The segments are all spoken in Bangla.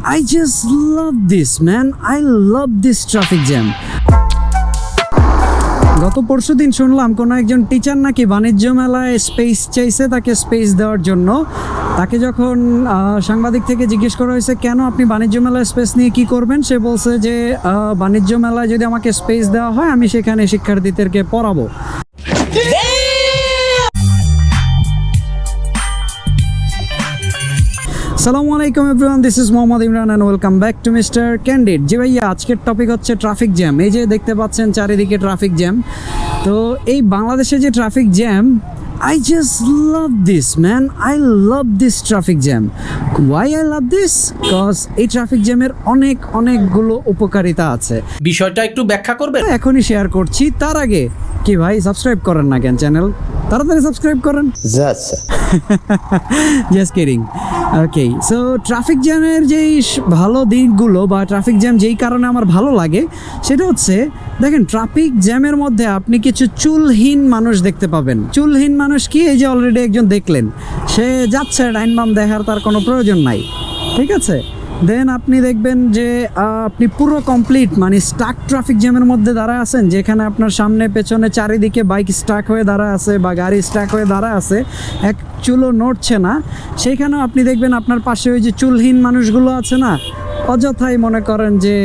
I just love this, man. I love this traffic jam. গত পরশুদিন শুনলাম কোনো একজন টিচার নাকি বাণিজ্য মেলায় স্পেস চাইছে, তাকে স্পেস দেওয়ার জন্য। তাকে যখন সাংবাদিক থেকে জিজ্ঞেস করা হয়েছে কেন আপনি বাণিজ্য মেলায় স্পেস নিয়ে কি করবেন, সে বলছে যে বাণিজ্য মেলায় যদি আমাকে স্পেস দেওয়া হয় আমি সেখানে শিক্ষার্থীদেরকে পড়াবো। আসসালামু আলাইকুম everyone, this is Mohammad Imran and welcome back to mister candid. জি ভাইয়া, আজকের টপিক হচ্ছে ট্রাফিক জ্যাম। এই যে দেখতে পাচ্ছেন চারিদিকে ট্রাফিক জ্যাম। তো এই বাংলাদেশে যে traffic jam, I just love this, man. I love this traffic jam. Why I love this? Because এই ট্রাফিক জ্যামের অনেকগুলো উপকারিতা আছে। বিষয়টা একটু ব্যাখ্যা করবেন? এখনই শেয়ার করছি। তার আগে কি ভাই সাবস্ক্রাইব করেন না কেন চ্যানেল? তাড়াতাড়ি সাবস্ক্রাইব করেন। Just kidding. Okay, so traffic জ্যামের যেই ভালো দিকগুলো বা ট্রাফিক জ্যাম যেই কারণে আমার ভালো লাগে সেটা হচ্ছে, দেখেন ট্রাফিক জ্যামের মধ্যে আপনি কিছু চুলহীন মানুষ দেখতে পাবেন। চুলহীন মানুষ কি? এই যে অলরেডি একজন দেখলেন, সে যাচ্ছে, ডাইন বাম দেখার তার কোনো প্রয়োজন নাই, ঠিক আছে। দেন আপনি দেখবেন যে আপনি পুরো কমপ্লিট মানে স্টাক ট্রাফিক জ্যামের মধ্যে দাঁড়ায় আছেন, যেখানে আপনার সামনে পেছনে চারিদিকে বাইক স্টাক হয়ে দাঁড়ায় আছে বা গাড়ি স্টাক হয়ে দাঁড়ায় আছে, এক চুলও নড়ছে না। সেইখানেও আপনি দেখবেন আপনার পাশে ওই যে চুলহীন মানুষগুলো আছে না, অযথাই মনে করেন যে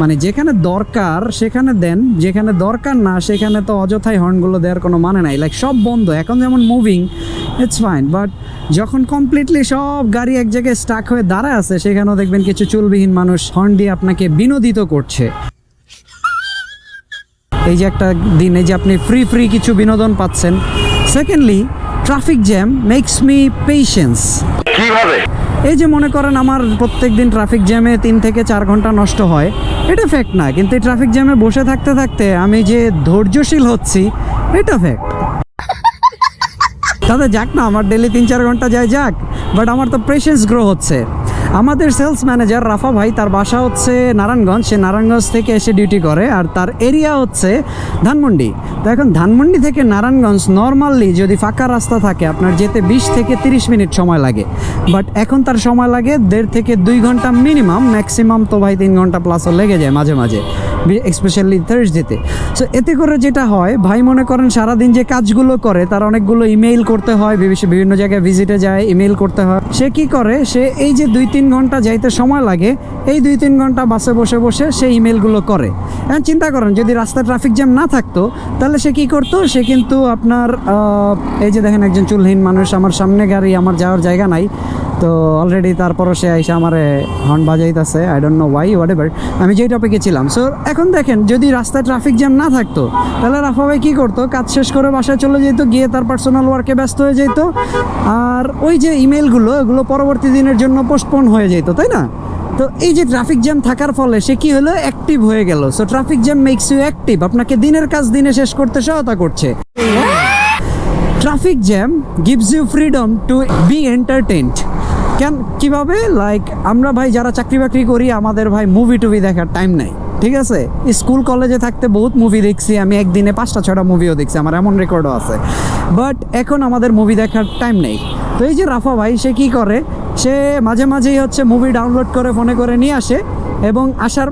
মানে যেখানে দরকার সেখানে দেন, যেখানে দরকার না সেখানে তো অযথাই হর্নগুলো দেওয়ার কোনো মানে নাই। লাইক সব বন্ধ, এখন যেমন মুভিং ইটস ফাইন, বাট যখন কমপ্লিটলি সব গাড়ি এক জায়গায় স্টাক হয়ে দাঁড়ায় আছে, সেখানেও দেখবেন কিছু চুলবিহীন মানুষ হর্ন দিয়ে আপনাকে বিনোদিত করছে। এই যে একটা দিন, এই যে আপনি ফ্রি কিছু বিনোদন পাচ্ছেন। Secondly, traffic jam makes me patience. কিভাবে? এই যে মনে করেন আমার প্রত্যেক দিন ট্রাফিক জ্যামে 3 থেকে 4 ঘন্টা নষ্ট হয়, এটা ফ্যাক্ট না, কিন্তু এই ট্রাফিক জ্যামে বসে থাকতে থাকতে আমি যে ধৈর্যশীল হচ্ছি, এটা ফ্যাক্ট। তাহলে যাক না, আমার ডেলি 3-4 ঘন্টা যায় যাক, বাট আমার তো পেশেন্স গ্রো হচ্ছে। আমাদের সেলস ম্যানেজার রাফা ভাই, তার বাসা হচ্ছে নারায়ণগঞ্জ, সে নারায়ণগঞ্জ থেকে এসে ডিউটি করে, আর তার এরিয়া হচ্ছে ধানমন্ডি। তো এখন ধানমন্ডি থেকে নারায়ণগঞ্জ নর্মালি যদি ফাঁকা রাস্তা থাকে আপনার যেতে 20 থেকে 30 মিনিট সময় লাগে, বাট এখন তার সময় লাগে 1.5 থেকে 2 ঘন্টা মিনিমাম, ম্যাক্সিমাম তো ভাই 3 ঘন্টা প্লাসও লেগে যায় মাঝে মাঝে, স্পেশালি থার্সডেতে। সো এতে করে যেটা হয়, ভাই মনে করেন সারাদিন যে কাজগুলো করে তার অনেকগুলো ইমেইল করতে হয়, বিভিন্ন জায়গায় ভিজিটে যায়, ইমেইল করতে হয়। সে কি করে, সে এই যে 2-3 ঘন্টা যাইতে সময় লাগে, এই 2-3 ঘন্টা বাসে বসে বসে সে ইমেইলগুলো করে। এখন চিন্তা করেন যদি রাস্তায় ট্রাফিক জ্যাম না থাকতো তাহলে সে কি করতো, সে কিন্তু আপনার এই যে দেখেন একজন চুলহীন মানুষ, আমার সামনে গাড়ি, আমার যাওয়ার জায়গা নাই, তো অলরেডি তারপরও সে আইসা আমার হর্ন বাজাইতেছে, I don't know why, whatever. আমি যেই টপিকে ছিলাম, সো এখন দেখেন যদি রাস্তায় ট্রাফিক জ্যাম না থাকতো তাহলে রাফা ভাই কী করতো, কাজ শেষ করে বাসায় চলে যেত, গিয়ে তার পার্সোনাল ওয়ার্কে ব্যস্ত হয়ে যেত, আর ওই যে ইমেলগুলো এগুলো পরবর্তী দিনের জন্য পোস্টপোন হয়ে যেত, তাই না? তো এই যে ট্রাফিক জ্যাম থাকার ফলে সে কি হলো, অ্যাক্টিভ হয়ে গেল। So traffic jam makes you active, আপনাকে দিনের কাজ দিনে শেষ করতে সহায়তা করছে। Traffic jam gives you freedom to be entertained. কেন, কীভাবে? লাইক আমরা ভাই যারা চাকরি বাকরি করি, আমাদের ভাই মুভি টুভি দেখার টাইম নাই, ঠিক আছে। স্কুল কলেজে থাকতে বহুত মুভি দেখছি আমি, একদিনে 5টা-6টা মুভিও দেখছি, আমার এমন রেকর্ডও আছে, বাট এখন আমাদের মুভি দেখার টাইম নেই। তো এই যে রাফা ভাই, সে কী করে, সে মাঝে মাঝেই হচ্ছে মুভি ডাউনলোড করে ফোনে করে নিয়ে আসে, এবং আসার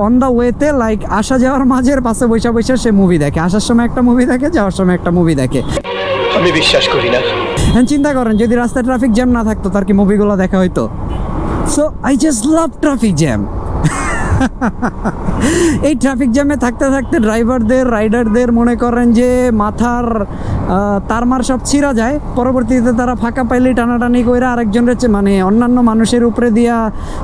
অন দ্য ওয়েতে লাইক আসা যাওয়ার মাঝের পাশে বৈশা বৈশা সে মুভি দেখে, আসার সময় একটা মুভি দেখে, যাওয়ার সময় একটা মুভি দেখে। আমি বিশ্বাস করি না। চিন্তা করেন যদি রাস্তায় ট্রাফিক জ্যাম না থাকতো তার কি মুভিগুলো দেখা হইতো? So I just love traffic jam. এই ট্রাফিক জ্যামে থাকতে থাকতে ড্রাইভারদের, রাইডারদের মনে করেন যে মাথার তারমার সব ছিঁড়া যায়, পরবর্তীতে তারা ফাঁকা পাইলে টানাটানি করে আরেকজনের মানে অন্যান্য মানুষের উপরে দিয়া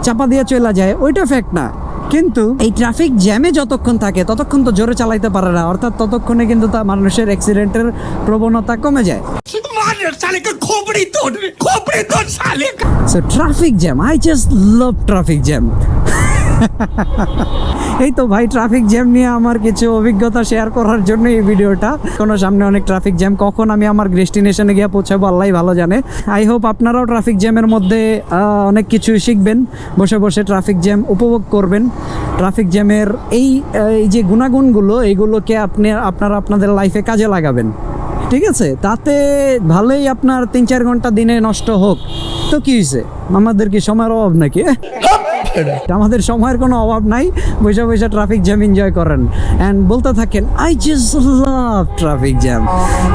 চাপা দিয়া চলে যায়, ওইটা ফ্যাক্ট না। কিন্তু এই ট্রাফিক জ্যামে যতক্ষণ থাকে ততক্ষণ তো জোরে চালাইতে পারে না, অর্থাৎ ততক্ষণে কিন্তু তা মানুষের অ্যাক্সিডেন্টের প্রবণতা কমে যায়। So traffic jam, I just love traffic jam. এই তো ভাই ট্রাফিক জ্যাম নিয়ে আমার কিছু অভিজ্ঞতা শেয়ার করার জন্য এই ভিডিওটা। কোনো সামনে অনেক ট্রাফিক জ্যাম, কখন আমি আমার ডেস্টিনেশনে গিয়ে পৌঁছাবো আল্লাহই ভালো জানে। আই হোপ আপনারাও ট্রাফিক জ্যামের মধ্যে অনেক কিছু শিখবেন, বসে বসে ট্রাফিক জ্যাম উপভোগ করবেন। ট্রাফিক জ্যামের এই যে গুণাগুণগুলো, এইগুলোকে আপনারা আপনাদের লাইফে কাজে লাগাবেন, ঠিক আছে। তাতে ভালোই আপনার 3-4 ঘন্টা দিনে নষ্ট হোক, তো কি হয়েছে, আমাদের কি সময়ের অভাব নাকি? আমাদের সময়ের কোনো অভাব নাই, বসে বসে ট্রাফিক জ্যাম এনজয় করেন অ্যান্ড বলতে থাকেন I just love traffic jam.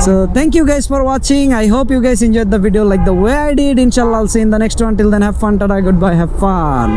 So thank you guys for watching, I hope you guys enjoyed the video like the way I did. ইনশাল্লাহ I'll see you in the next one. Till then, have fun, tada, goodbye, have fun.